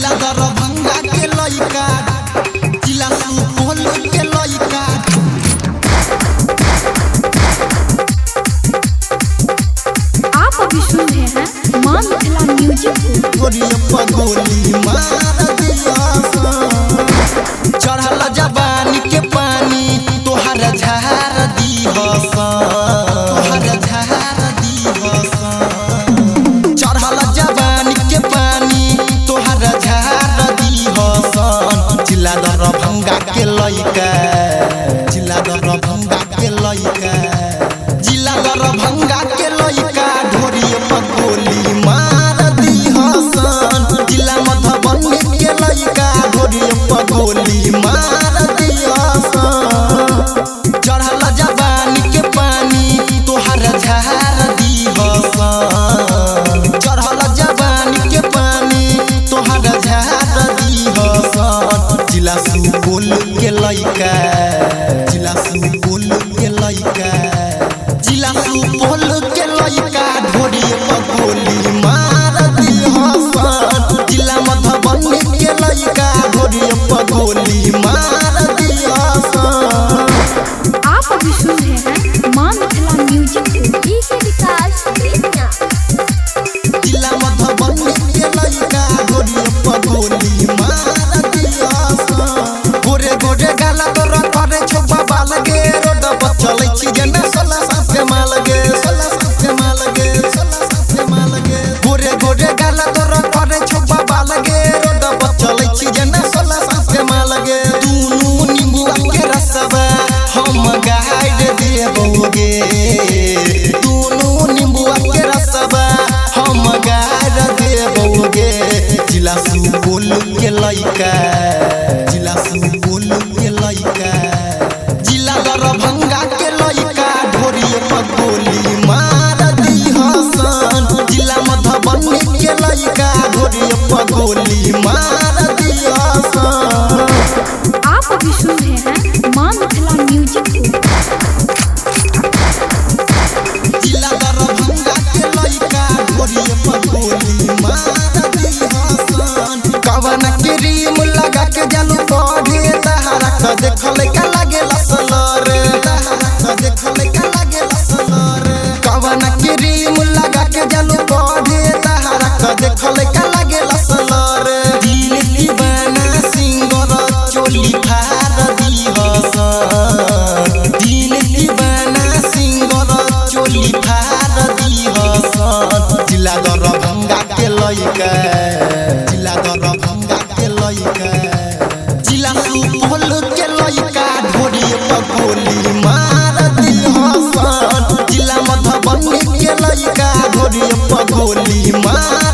जिला दरभंगा के लइका जिला सुपौल के लइका आप अभी सुन रहे हैं मां मिथिला म्यूजिक गोली मार दिया चढ़ल जवानी के पानी तोहर झार दीहस चढ़ल जवानी के पानी तोहर झार दीहस जिला दरभंगा के लइका जिला दरभंगा के लइका जिला दरभंगा के लइका ढोरी पर गोली मार दीहस जिला मधुबनी के लइका ढोरी पर गोली मार दीहस चढ़ल जवानी के पानी तोहर झार दीहस चढ़ल जवानी के पानी तोहर झार दीहस जिला सुपौल के लइका जिला सुपौल के लइका जिला सुपौल के लइका ढोरी पर गोली मार दीहस जिला मधुबनी के लइका ढोरी पर गोली मार दीहस आप अभी सुन रहे हैं मां मिथिला म्यूजिक डीजे विकास बेतिया जिला मधुबनी के लइका ढोरी पर गोली मार दीहस गोरे गोरे गाला तोरा करे छोबा बाल गे रोड पर चलै छी जेना 16 साल के माल गे 16 साल के माल गे 16 साल के माल गे गोरे गोरे गाला तोरा करे छोबा बाल गे रोड पर चलै छी जेना 16 साल के माल गे दुनु नींबुआ के रसवा हम गाइड देबोगे दुनु नींबुआ के रसवा हम गाइड देबोगे जिला सुपौल के लइका जिला सुपौल के लइका जिला दरभंगा के लइका ढोरी पर गोली मार दीहस जिला मधुबनी के लइका ढोरी पर गोली मार दीहस आप अभी सुन रहे हैं मां मिथिला म्यूजिक जिला दरभंगा के लइका ढोरी पर गोली मार दीहस कवन के रीम लगा के जालू पढ़े तहरा क देखल का लागे लसलर तहरा क देखल का लागे लसलर कवन के रीम लगा के जालू पढ़े तहरा क देखल का लागे लसलर दिल दीवाना सिंगर चोली फार दीहस दिल दीवाना सिंगर चोली फार दीहस जिला दरभंगा के लइका जिला दरभंगा के लइका जिला सुपौल के लइका ढोरी पर गोली मार दीहस जिला मधुबनी के लइका ढोरी पर गोली मार